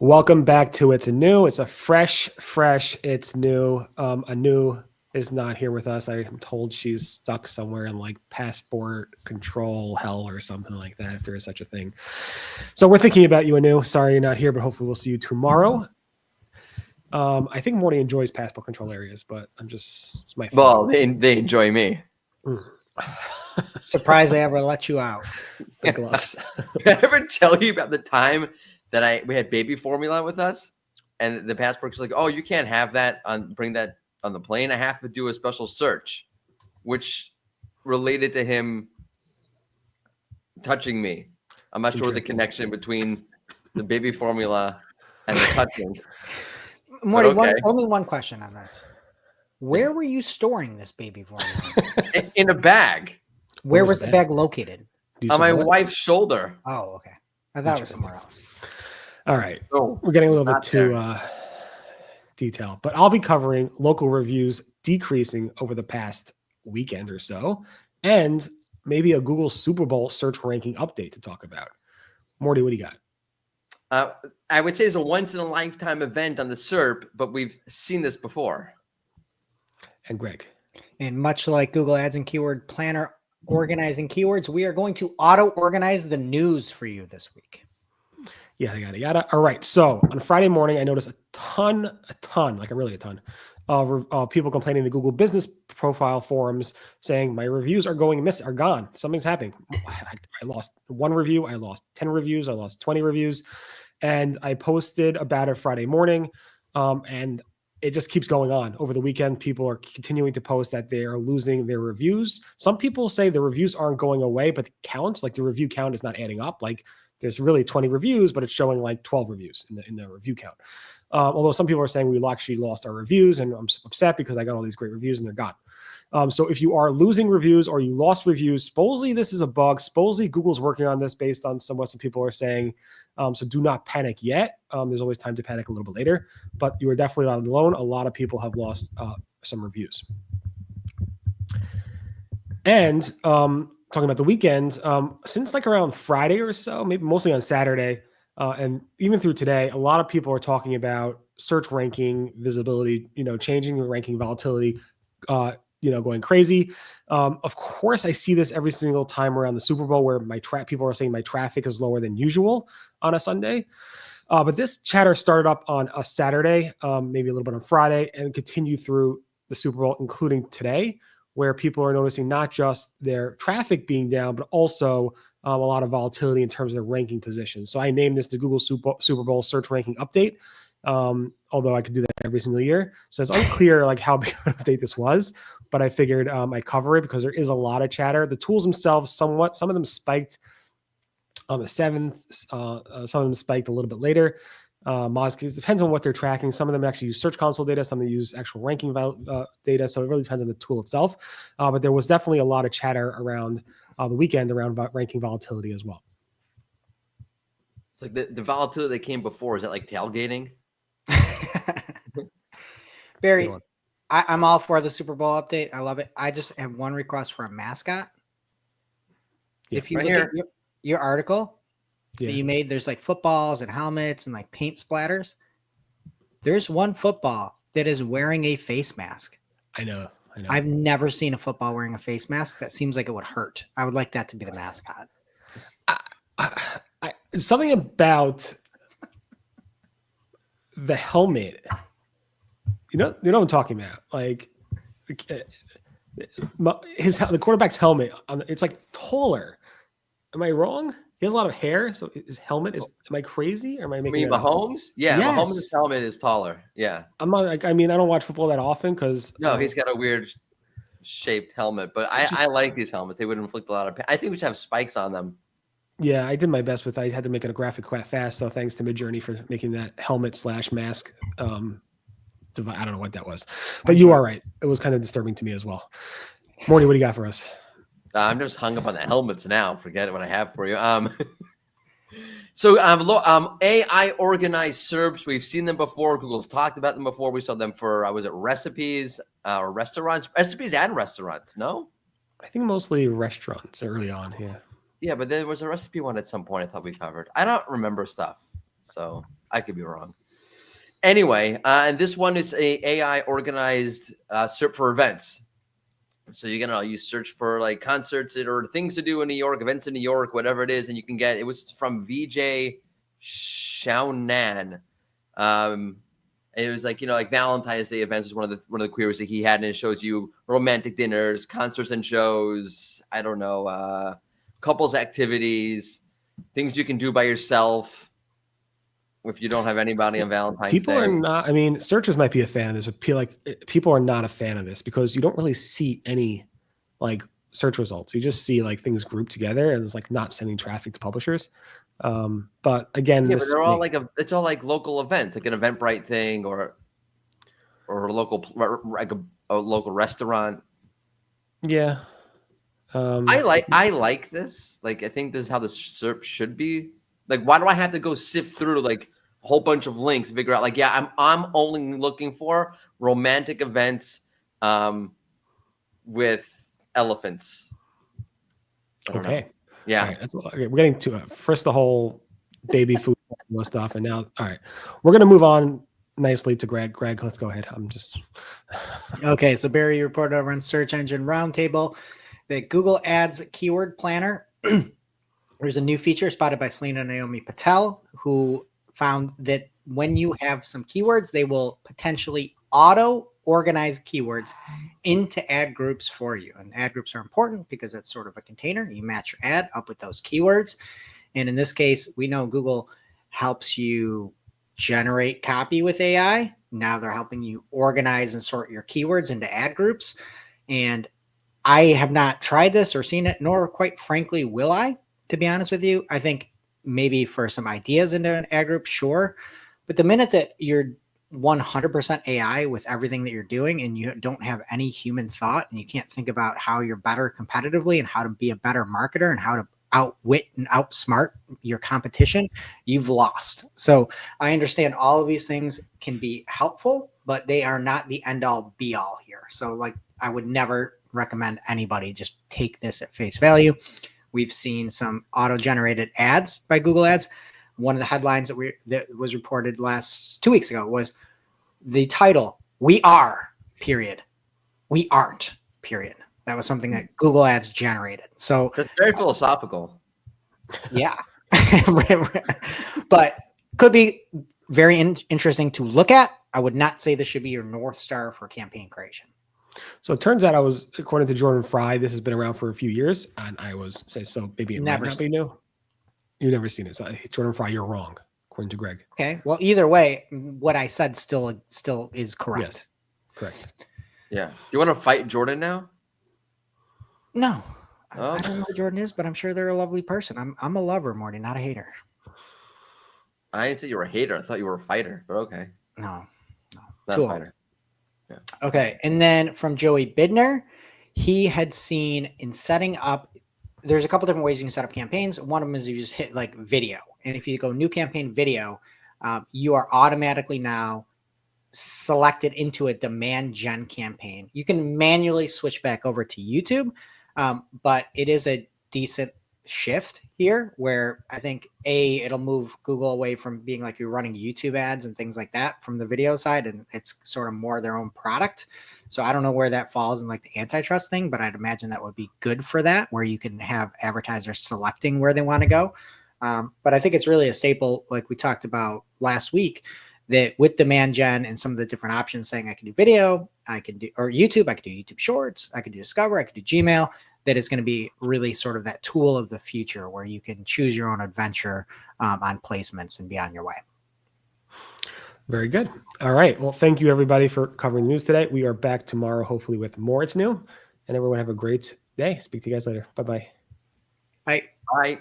Welcome back to It's New. It's a fresh, It's New. Anu is not here with us. I'm told she's stuck somewhere in like passport control hell or something like that, if there is such a thing. So we're thinking about you, Anu. Sorry you're not here, but hopefully we'll see you tomorrow. I think Mordy enjoys passport control areas, but it's my favorite. Well, they enjoy me. Surprised they ever let you out. The gloves. Did I ever tell you about the time that we had baby formula with us, and the passport was like, "Oh, you can't have that bring that on the plane. I have to do a special search," which related to him touching me. I'm not sure the connection between the baby formula and the touching. Mordy, okay. Only one question on this. Where were you storing this baby formula? In a bag. Where was the bag located? On my wife's shoulder. Oh, okay. I thought it was somewhere else. All right. We're getting a little bit too detailed, but I'll be covering local reviews decreasing over the past weekend or so, and maybe a Google Super Bowl search ranking update to talk about. Mordy, what do you got? I would say it's a once-in-a-lifetime event on the SERP, but we've seen this before. And Greg. And much like Google Ads and Keyword Planner organizing keywords, we are going to auto-organize the news for you this week. Yada, yada, yada. All right. So on Friday morning, I noticed a ton, like really a ton of people complaining in the Google business profile forums saying my reviews are gone. Something's happening. I lost 1 review. I lost 10 reviews. I lost 20 reviews. And I posted about it Friday morning. And it just keeps going on. Over the weekend, people are continuing to post that they are losing their reviews. Some people say the reviews aren't going away, but the counts, like the review count is not adding up. Like there's really 20 reviews, but it's showing like 12 reviews in the review count. Although some people are saying we actually lost our reviews, and I'm upset because I got all these great reviews and they're gone. So if you are losing reviews or you lost reviews, supposedly this is a bug. Supposedly Google's working on this based on what some people are saying. So do not panic yet. There's always time to panic a little bit later, but you are definitely not alone. A lot of people have lost some reviews. And talking about the weekend, since like around Friday or so, maybe mostly on Saturday, and even through today, a lot of people are talking about search ranking visibility, changing the ranking volatility, going crazy. Of course, I see this every single time around the Super Bowl where people are saying my traffic is lower than usual on a Sunday. But this chatter started up on a Saturday, maybe a little bit on Friday, and continued through the Super Bowl, including today, where people are noticing not just their traffic being down, but also a lot of volatility in terms of their ranking positions. So I named this the Google Super Bowl search ranking update. Although I could do that every single year. So it's unclear like how big of an update this was, but I figured I'd cover it because there is a lot of chatter. The tools themselves, some of them spiked on the 7th. Some of them spiked a little bit later. It depends on what they're tracking. Some of them actually use Search Console data. Some of them use actual ranking data. So it really depends on the tool itself. But there was definitely a lot of chatter around the weekend around ranking volatility as well. It's like the volatility that came before. Is that like tailgating? Barry, I'm all for the Super Bowl update. I love it. I just have one request for a mascot. Yeah, if you look at your article that you made, there's like footballs and helmets and like paint splatters. There's one football that is wearing a face mask. I know. I've never seen a football wearing a face mask. That seems like it would hurt. I would like that to be the mascot. Something about the helmet. You know what I'm talking about? Like the quarterback's helmet. It's like taller. Am I wrong? He has a lot of hair, so his helmet is. Am I crazy? Or am I making? Mahomes? Yeah, yes. Mahomes' helmet is taller. Yeah. I'm not like. I mean, I don't watch football that often because. No, he's got a weird shaped helmet, but I like these helmets. They would inflict a lot of pain. I think we should have spikes on them. Yeah, I did my best I had to make it a graphic quite fast. So thanks to Midjourney for making that helmet / mask. I don't know what that was, but you are right. It was kind of disturbing to me as well. Mordy, what do you got for us? I'm just hung up on the helmets now. Forget what I have for you. So AI organized SERPs. We've seen them before. Google's talked about them before. We saw them for was it recipes or restaurants? Recipes and restaurants. No, I think mostly restaurants early on. Yeah. Yeah, but there was a recipe one at some point I thought we covered. I don't remember stuff. So I could be wrong. Anyway, and this one is a AI organized search for events. So you're gonna you search for like concerts or things to do in New York, events in New York, whatever it is, and you can get. It was from VJ Xiaonan. It was like like Valentine's Day events is one of the queries that he had, and it shows you romantic dinners, concerts and shows. I don't know, couples activities, things you can do by yourself if you don't have anybody on Valentine's People Day. are not. I mean, searchers might be a fan of this, but people are not a fan of this because you don't really see any like search results. You just see like things grouped together, and it's like not sending traffic to publishers. But again, but they're all it's all like local events, like an Eventbrite thing or a local like a local restaurant. Yeah. I like this. Like, I think this is how the search should be. Like, why do I have to go sift through like a whole bunch of links to figure out like, yeah, I'm only looking for romantic events with elephants. Okay. Yeah. Right, okay, we're getting to first the whole baby food stuff, and now all right, we're gonna move on nicely to Greg. Greg, let's go ahead. I'm just okay. So Barry reported over on Search Engine Roundtable that Google Ads Keyword Planner. There's a new feature spotted by Selena Naomi Patel, who found that when you have some keywords, they will potentially auto organize keywords into ad groups for you. And ad groups are important because it's sort of a container. You match your ad up with those keywords. And in this case, we know Google helps you generate copy with AI. Now they're helping you organize and sort your keywords into ad groups. And I have not tried this or seen it, nor quite frankly, will I, to be honest with you. I think maybe for some ideas into an ad group, sure. But the minute that you're 100% AI with everything that you're doing and you don't have any human thought and you can't think about how you're better competitively and how to be a better marketer and how to outwit and outsmart your competition, you've lost. So I understand all of these things can be helpful, but they are not the end all be all here. So like, I would never recommend anybody just take this at face value. We've seen some auto-generated ads by Google Ads. One of the headlines that was reported 2 weeks ago was the title, "We are, period. We aren't, period." That was something that Google Ads generated. So it's very philosophical. Yeah. But could be very interesting to look at. I would not say this should be your North Star for campaign creation. So it turns out according to Jordan Fry, this has been around for a few years, and I was say so maybe it might not be new. You've never seen it. So Jordan Fry, you're wrong, according to Greg. Okay. Well, either way, what I said still is correct. Yes. Correct. Yeah. Do you want to fight Jordan now? No. I don't know who Jordan is, but I'm sure they're a lovely person. I'm a lover, Morty, not a hater. I didn't say you were a hater. I thought you were a fighter, but okay. No. Not a fighter. Yeah. Okay. And then from Joey Bidner, he had seen in setting up, there's a couple different ways you can set up campaigns. One of them is you just hit like video. And if you go new campaign video, you are automatically now selected into a demand gen campaign. You can manually switch back over to YouTube, but it is a decent shift here where I think it'll move Google away from being like you're running YouTube ads and things like that from the video side, and it's sort of more their own product. So I don't know where that falls in like the antitrust thing, but I'd imagine that would be good for that, where you can have advertisers selecting where they want to go. But I think it's really a staple, like we talked about last week, that with demand gen and some of the different options saying I can do video, I can do, or YouTube, I can do YouTube Shorts, I can do Discover, I can do Gmail, that it's going to be really sort of that tool of the future where you can choose your own adventure on placements and be on your way. Very good. All right. Well, thank you everybody for covering news today. We are back tomorrow, hopefully with more It's New. And everyone have a great day. Speak to you guys later. Bye-bye. Bye. Bye.